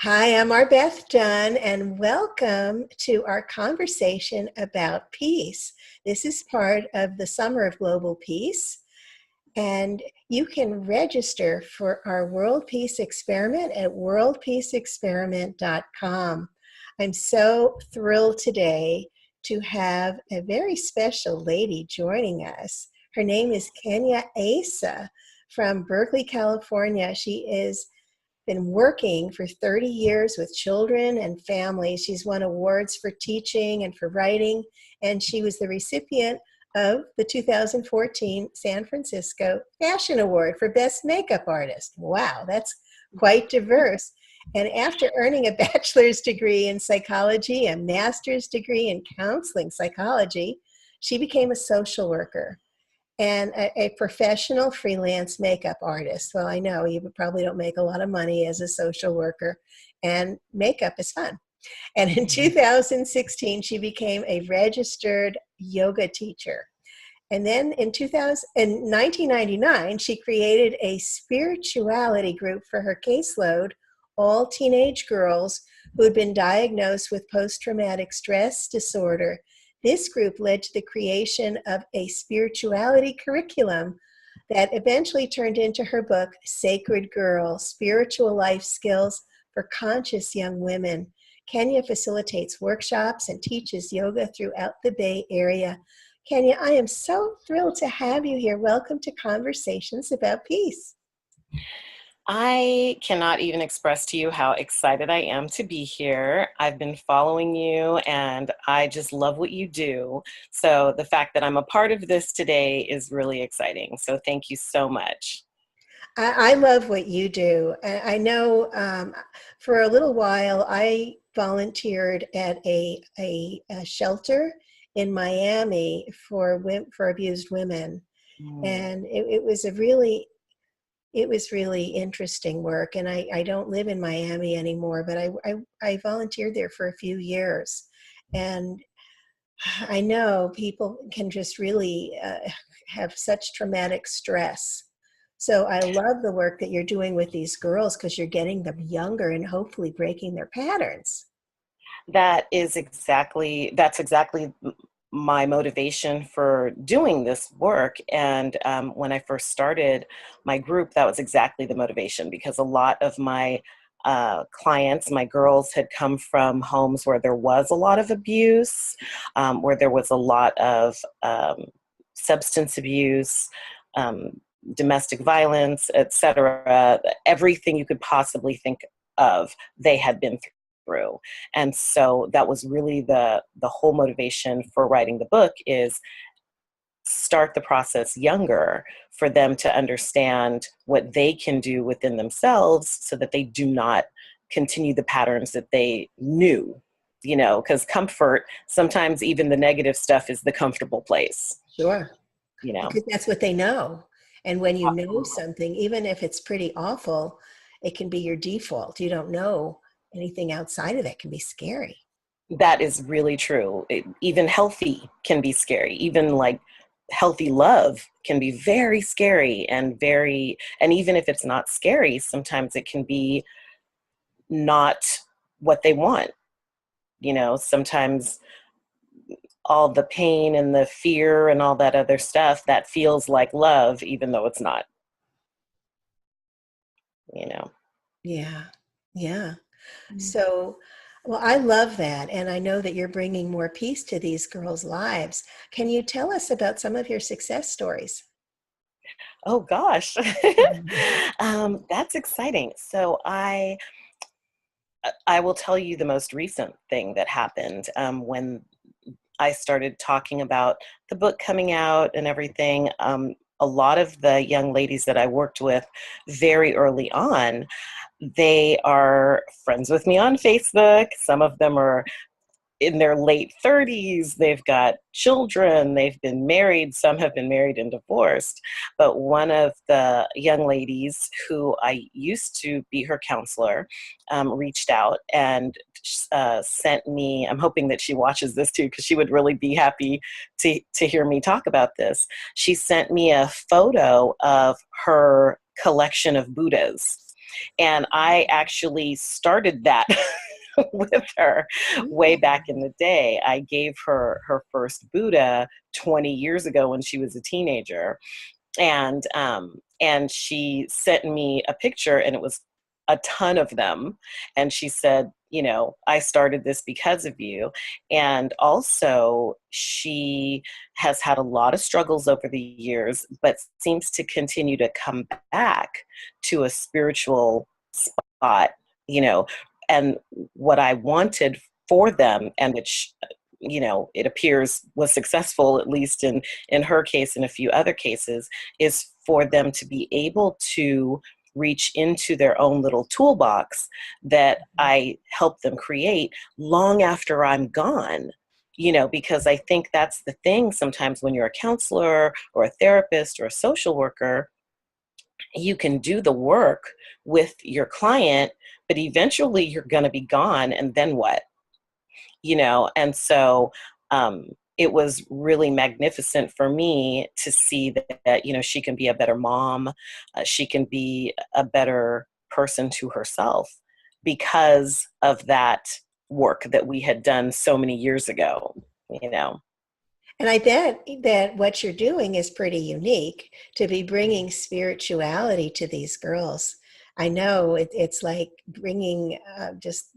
Hi, I'm MarBeth Dunn, and welcome to our conversation about peace. This is part of the Summer of Global Peace, and you can register for our World Peace Experiment at worldpeaceexperiment.com. I'm so thrilled today to have a very special lady joining us. Her name is Kenya Aissa from Berkeley, California. She is been working for 30 years with children and families. She's won awards for teaching and for writing, and she was the recipient of the 2014 San Francisco Fashion Award for Best Makeup Artist. Wow, that's quite diverse. And after earning a bachelor's degree in psychology, a master's degree in counseling psychology, she became a social worker and a professional freelance makeup artist. Well, I know you probably don't make a lot of money as a social worker, and makeup is fun. And in 2016, she became a registered yoga teacher. And then in 1999, she created a spirituality group for her caseload, all teenage girls who had been diagnosed with post-traumatic stress disorder. This group led to the creation of a spirituality curriculum that eventually turned into her book, Sacred Girl, Spiritual Life Skills for Conscious Young Women. Kenya facilitates workshops and teaches yoga throughout the Bay Area. Kenya, I am so thrilled to have you here. Welcome to Conversations About Peace. I cannot even express to you how excited I am to be here. I've been following you and I just love what you do. So the fact that I'm a part of this today is really exciting. So thank you so much. I love what you do. I know for a little while I volunteered at a shelter in Miami for abused women. And it was really interesting work. And I don't live in Miami anymore, but I volunteered there for a few years. And I know people can just really have such traumatic stress. So I love the work that you're doing with these girls because you're getting them younger and hopefully breaking their patterns. That's exactly my motivation for doing this work. And when I first started my group, that was exactly the motivation, because a lot of my clients, my girls, had come from homes where there was a lot of abuse, where there was a lot of substance abuse, domestic violence, etc. Everything you could possibly think of, they had been through. And so that was really the whole motivation for writing the book, is start the process younger for them to understand what they can do within themselves so that they do not continue the patterns that they knew, because comfort, sometimes even the negative stuff is the comfortable place. Sure. Because that's what they know. And when you know something, even if it's pretty awful, it can be your default. You don't know anything outside of that can be scary. That is really true. Even healthy can be scary. Even like healthy love can be very scary and even if it's not scary, sometimes it can be not what they want. Sometimes all the pain and the fear and all that other stuff that feels like love, even though it's not, Yeah. Yeah. So, well, I love that. And I know that you're bringing more peace to these girls' lives. Can you tell us about some of your success stories? Oh gosh. That's exciting. So I will tell you the most recent thing that happened when I started talking about the book coming out and everything. A lot of the young ladies that I worked with very early on, they are friends with me on Facebook. Some of them are in their late 30s, they've got children, they've been married, some have been married and divorced. But one of the young ladies who I used to be her counselor reached out and sent me, I'm hoping that she watches this too, because she would really be happy to hear me talk about this. She sent me a photo of her collection of Buddhas. And I actually started that with her way Yeah. back in the day. I gave her her first Buddha 20 years ago when she was a teenager, and she sent me a picture, and it was a ton of them, and she said, you know, I started this because of you. And also she has had a lot of struggles over the years, but seems to continue to come back to a spiritual spot, you know. And what I wanted for them, and which, you know, it appears was successful, at least in her case and a few other cases, is for them to be able to reach into their own little toolbox that I help them create long after I'm gone. You know, because I think that's the thing sometimes when you're a counselor or a therapist or a social worker, you can do the work with your client, but eventually you're going to be gone. And then what? You know, and so it was really magnificent for me to see that, you know, she can be a better mom, she can be a better person to herself because of that work that we had done so many years ago, you know. And I bet that what you're doing is pretty unique to be bringing spirituality to these girls. I know it's like bringing just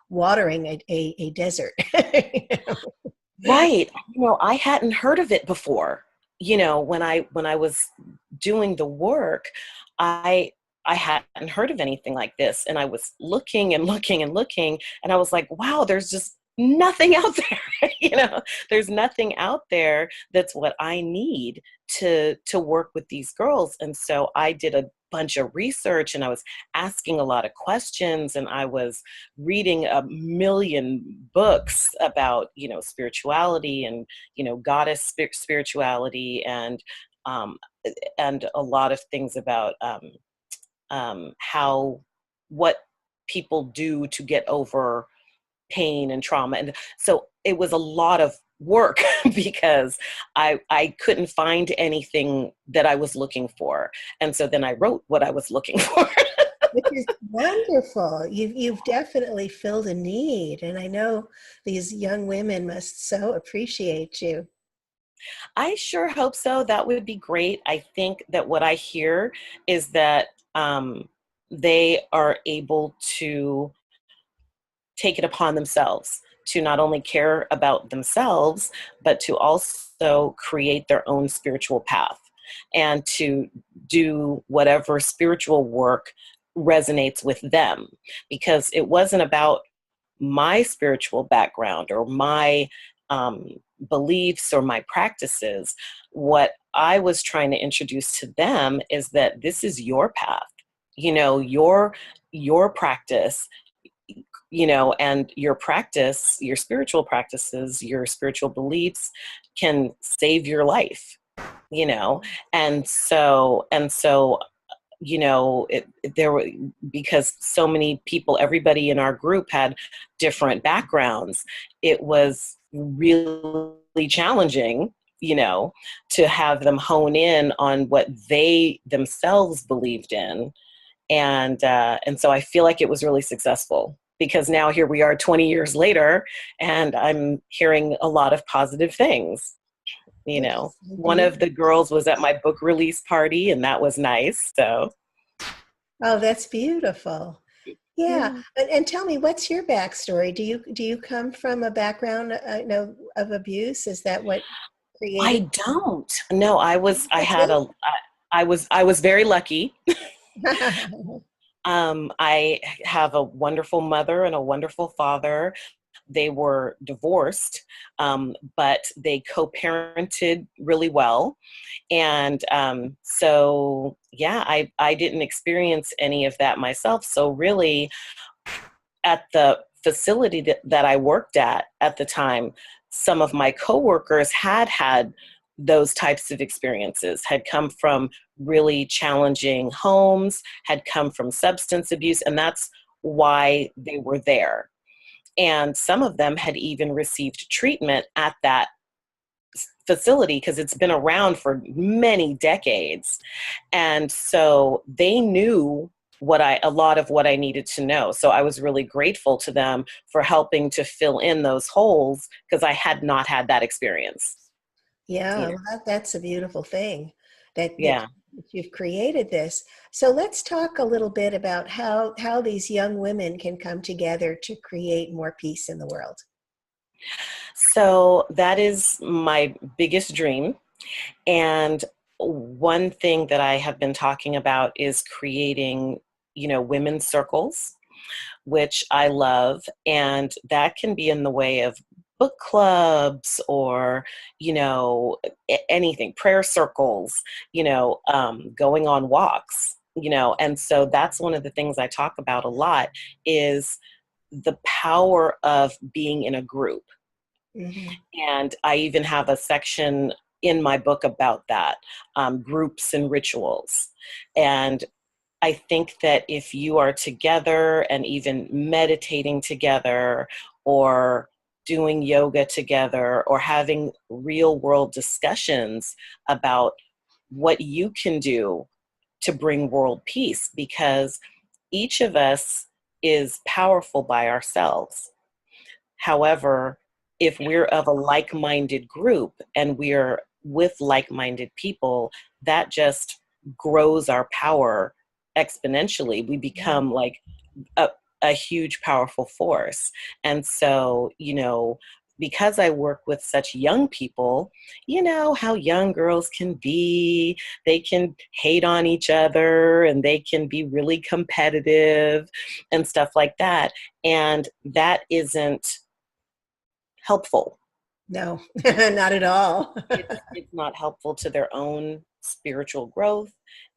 watering a desert. You know? Right. You know, I hadn't heard of it before. You know, when I was doing the work, I hadn't heard of anything like this. And I was looking and looking and looking, and I was like, wow, there's just nothing out there. You know, there's nothing out there that's what I need to work with these girls. And so I did a bunch of research, and I was asking a lot of questions, and I was reading a million books about, you know, spirituality and, you know, goddess spirituality, um, and a lot of things about how, what people do to get over pain and trauma. And so it was a lot of work because I couldn't find anything that I was looking for. And so then I wrote what I was looking for. Which is wonderful. You've definitely filled a need, and I know these young women must so appreciate you. I sure hope so. That would be great. I think that what I hear is that they are able to take it upon themselves to not only care about themselves, but to also create their own spiritual path and to do whatever spiritual work resonates with them. Because it wasn't about my spiritual background or my um, beliefs or my practices. What I was trying to introduce to them is that this is your path. You know, your practice, you know, and your practice, your spiritual practices, your spiritual beliefs can save your life, you know. And so you know, there were, because so many people, everybody in our group had different backgrounds, it was really challenging, you know, to have them hone in on what they themselves believed in. And so I feel like it was really successful because now here we are 20 years later, and I'm hearing a lot of positive things. You Which know, is so one of the beautiful. girls was at my book release party, and that was nice. So, Oh, that's beautiful. Yeah, yeah. and tell me, what's your backstory? Do you come from a background, you know, of abuse? Is that what created? I don't. No, I That's had it. I was very lucky. I have a wonderful mother and a wonderful father. They were divorced, but they co-parented really well. And so, yeah, I didn't experience any of that myself. So really, at the facility that I worked at the time, some of my coworkers had those types of experiences, had come from really challenging homes, had come from substance abuse, and that's why they were there. And some of them had even received treatment at that facility because it's been around for many decades. And so they knew a lot of what I needed to know. So I was really grateful to them for helping to fill in those holes, because I had not had that experience. Yeah, You know? well, that's a beautiful thing that Yeah. you've created this. So let's talk a little bit about how these young women can come together to create more peace in the world. So that is my biggest dream. And one thing that I have been talking about is creating, women's circles, which I love. And that can be in the way of book clubs or, anything, prayer circles, going on walks, and so that's one of the things I talk about a lot is the power of being in a group. Hmm. And I even have a section in my book about that, groups and rituals. And I think that if you are together and even meditating together or doing yoga together or having real world discussions about what you can do to bring world peace, because each of us is powerful by ourselves. However, if we're of a like minded group and we're with like minded people, that just grows our power exponentially. We Yeah. become like a, a huge, powerful force. And so, because I work with such young people, you know how young girls can be. They can hate on each other and they can be really competitive and stuff like that. And that isn't helpful. No, not at all. It's not helpful to their own spiritual growth.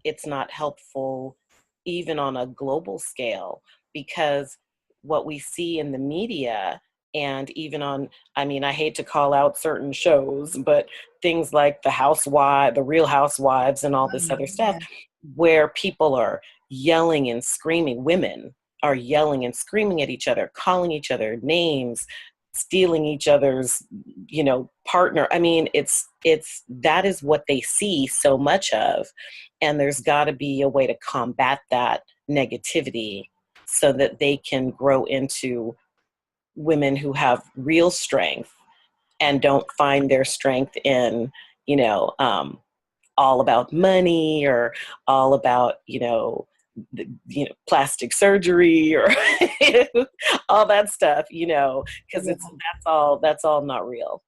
It's not helpful even on a global scale, because what we see in the media and even on, I mean, I hate to call out certain shows, but things like the Real Housewives and all this other stuff, Yeah. where people are yelling and screaming, women are yelling and screaming at each other, calling each other names, stealing each other's, partner. I mean, it's that is what they see so much of. And there's got to be a way to combat that negativity so that they can grow into women who have real strength and don't find their strength in, you know, um, all about money or all about, plastic surgery or all that stuff, because Yeah. that's all not real.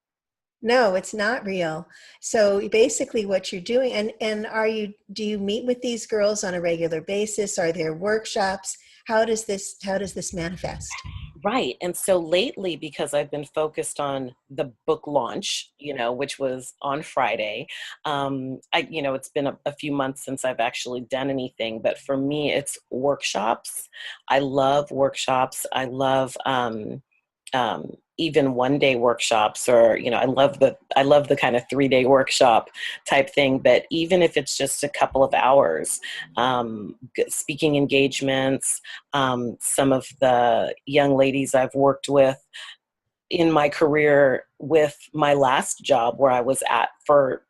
No, it's not real. So basically what you're doing, and do you meet with these girls on a regular basis? Are there workshops? How does this manifest? Right. And so lately, because I've been focused on the book launch, which was on Friday, it's been a few months since I've actually done anything, but for me, it's workshops. I love workshops. I love, even 1 day workshops, or I love the kind of 3 day workshop type thing. But even if it's just a couple of hours, speaking engagements, some of the young ladies I've worked with in my career with my last job where I was at for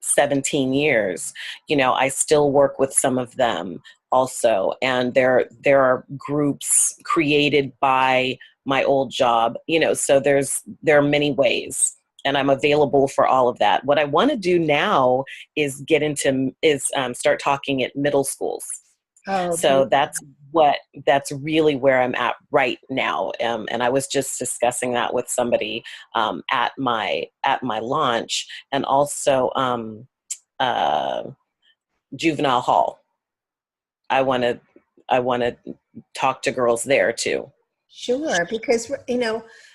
17 years, I still work with some of them also. And there are groups created by my old job, so there are many ways. And I'm available for all of that. What I want to do now is start talking at middle schools. Oh, So beautiful. that's really where I'm at right now. And I was just discussing that with somebody at my launch, and also uh, juvenile hall. I want to I want to talk to girls there too. Sure, because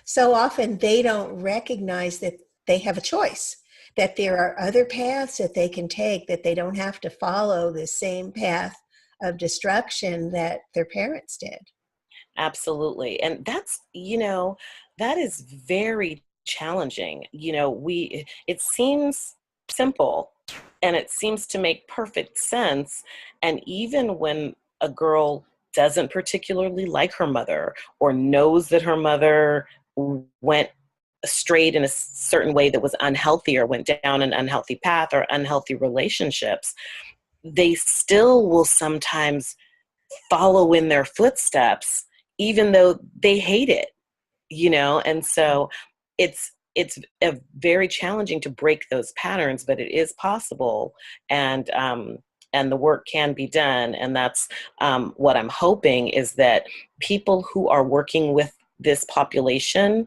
so often they don't recognize that they have a choice, that there are other paths that they can take, that they don't have to follow the same path of destruction that their parents did. Absolutely. And that is very challenging. It seems simple and it seems to make perfect sense. And even when a girl doesn't particularly like her mother or knows that her mother went strayed in a certain way that was unhealthy or went down an unhealthy path or unhealthy relationships, they still will sometimes follow in their footsteps, even though they hate it, and so it's very challenging to break those patterns, but it is possible, and the work can be done. And that's what I'm hoping, is that people who are working with this population,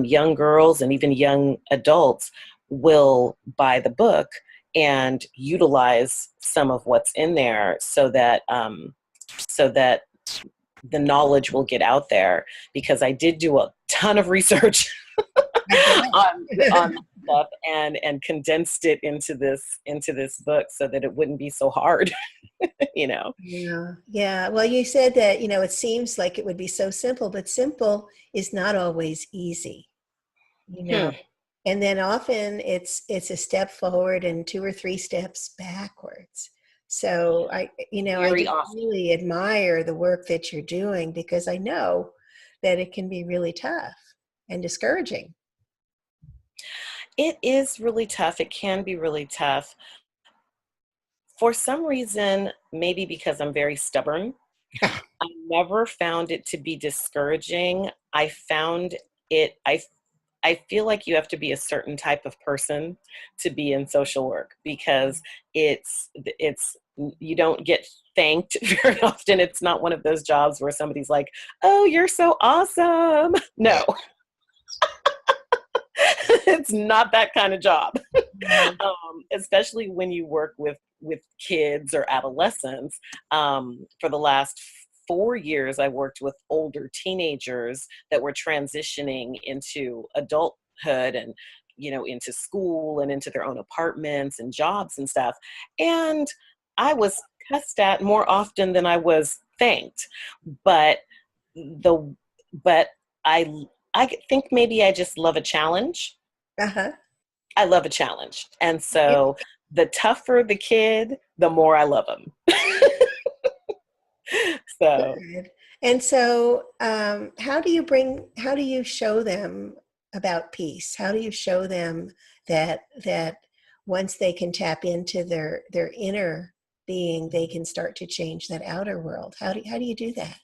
young girls and even young adults, will buy the book and utilize some of what's in there, so that the knowledge will get out there, because I did do a ton of research on stuff, and condensed it into this book so that it wouldn't be so hard. Yeah. Well, you said that, it seems like it would be so simple, but simple is not always easy, you know. Hmm. And then often it's a step forward and 2 or 3 steps backwards. So I Very just often. really admire the work that you're doing, because I know that it can be really tough and discouraging. It is really tough. It can be really tough. For some reason, maybe because I'm very stubborn, I never found it to be discouraging. I feel like you have to be a certain type of person to be in social work, because it's you don't get thanked very often. It's not one of those jobs where somebody's like, "Oh, you're so awesome." No. It's not that kind of job. Yeah. Especially when you work with kids or adolescents. For the last 4 years, I worked with older teenagers that were transitioning into adulthood, and into school and into their own apartments and jobs and stuff. And I was cussed at more often than I was thanked. But the but I think maybe I just love a challenge. Uh-huh. I love a challenge. And so the tougher the kid, the more I love them. So Good. And so, how do you show them about peace? How do you show them that once they can tap into their inner being, they can start to change that outer world? How do you do that?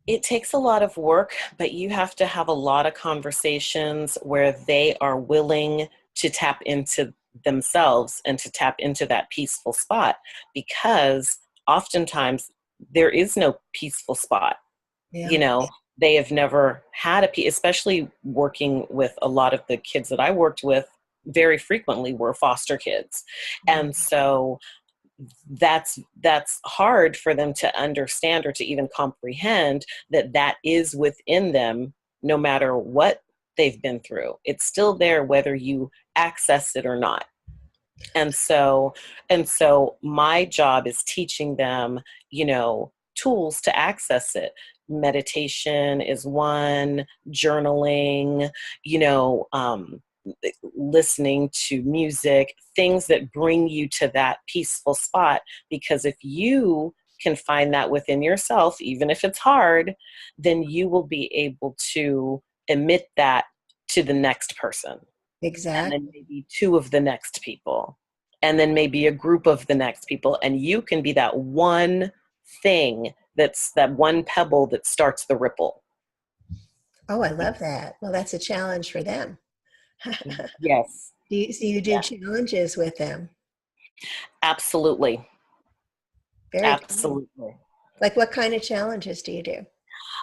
it takes a lot of work, but you have to have a lot of conversations where they are willing to tap into themselves and to tap into that peaceful spot, because oftentimes there is no peaceful spot. Yeah. you know they have never had a peace, especially working with a lot of the kids that I worked with. Very frequently were foster kids, and so that's hard for them to understand, or to even comprehend that that is within them. No matter what they've been through, it's still there, whether you access it or not. And so my job is teaching them, tools to access it. Meditation is one, journaling, you know, um, listening to music, things that bring you to that peaceful spot. Because if you can find that within yourself, even if it's hard, then you will be able to emit that to the next person, and Exactly. then maybe two of the next people, and then maybe a group of the next people. And you can be that one thing, that's that one pebble that starts the ripple. Oh, I love that. Well, that's a challenge for them. Yes. So you do Yeah, challenges with them. absolutely. Very cool. Absolutely. Like, what kind of challenges do you do?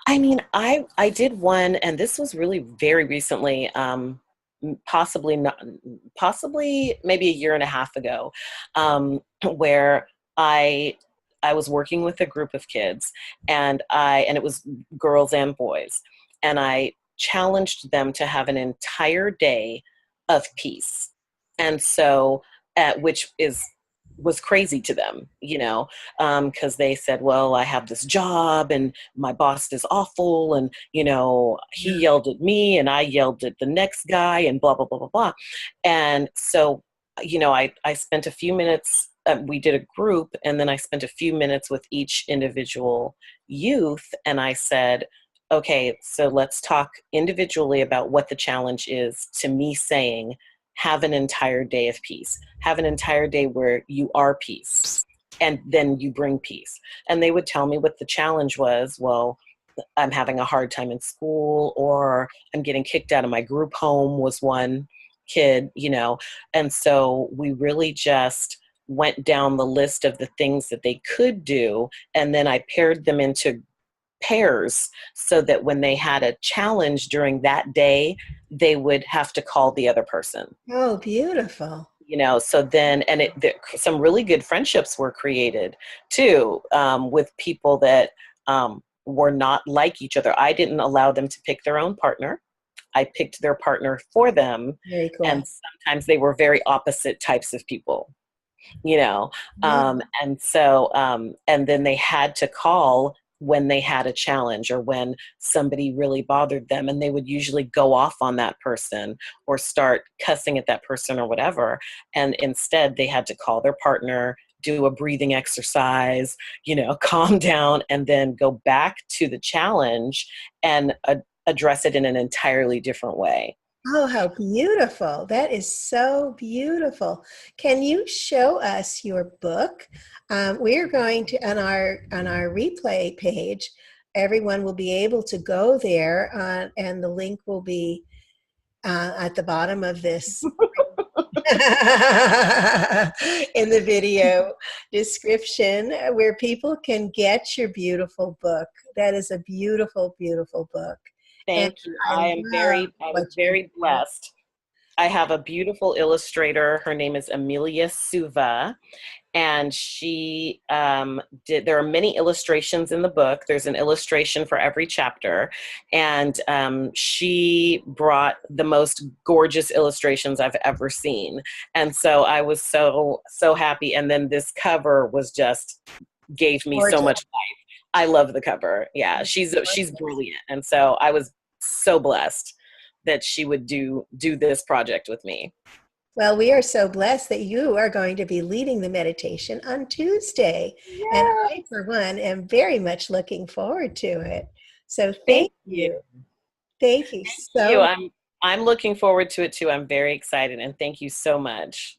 I mean, I did one, and this was really very recently, possibly not, possibly maybe a year and a half ago, where I was working with a group of kids, and it was girls and boys, and I challenged them to have an entire day of peace. And so, which was crazy to them, because they said, well, I have this job and my boss is awful, and he Yeah. yelled at me and I yelled at the next guy, and blah blah blah blah blah. And so, I spent a few minutes, we did a group, and then I spent a few minutes with each individual youth, and I said, okay, so let's talk individually about what the challenge is to me saying, have an entire day of peace, have an entire day where you are peace. and then you bring peace. And they would tell me what the challenge was. Well, I'm having a hard time in school, or I'm getting kicked out of my group home was one kid, you know. And so we really just went down the list of the things that they could do. And then I paired them into pairs so that when they had a challenge during that day, they would have to call the other person. Oh, beautiful. You know, so then, and some really good friendships were created too, with people that were not like each other. I didn't allow them to pick their own partner. I picked their partner for them. Very cool. And sometimes they were very opposite types of people, you know. Yeah. And so, and then they had to call when they had a challenge or when somebody really bothered them, and they would usually go off on that person or start cussing at that person or whatever. And instead they had to call their partner, do a breathing exercise, you know, calm down, and then go back to the challenge and address it in an entirely different way. Oh, how beautiful. That is so beautiful. Can you show us your book? We're going to, on our replay page, everyone will be able to go there, and the link will be at the bottom of this in the video description, where people can get your beautiful book. That is a beautiful, beautiful book. And Thank you. I was very blessed. I have a beautiful illustrator. Her name is Amelia Suva, and she there are many illustrations in the book. There's an illustration for every chapter, and she brought the most gorgeous illustrations I've ever seen. And so I was so happy. And then this cover was just gave me so much life. I love the cover. Yeah, she's brilliant. And so I was so blessed that she would do this project with me. Well, we are so blessed that you are going to be leading the meditation on Tuesday. Yes. And I, for one, am very much looking forward to it. So thank you. Thank you so much. I'm looking forward to it too. I'm very excited, and thank you so much.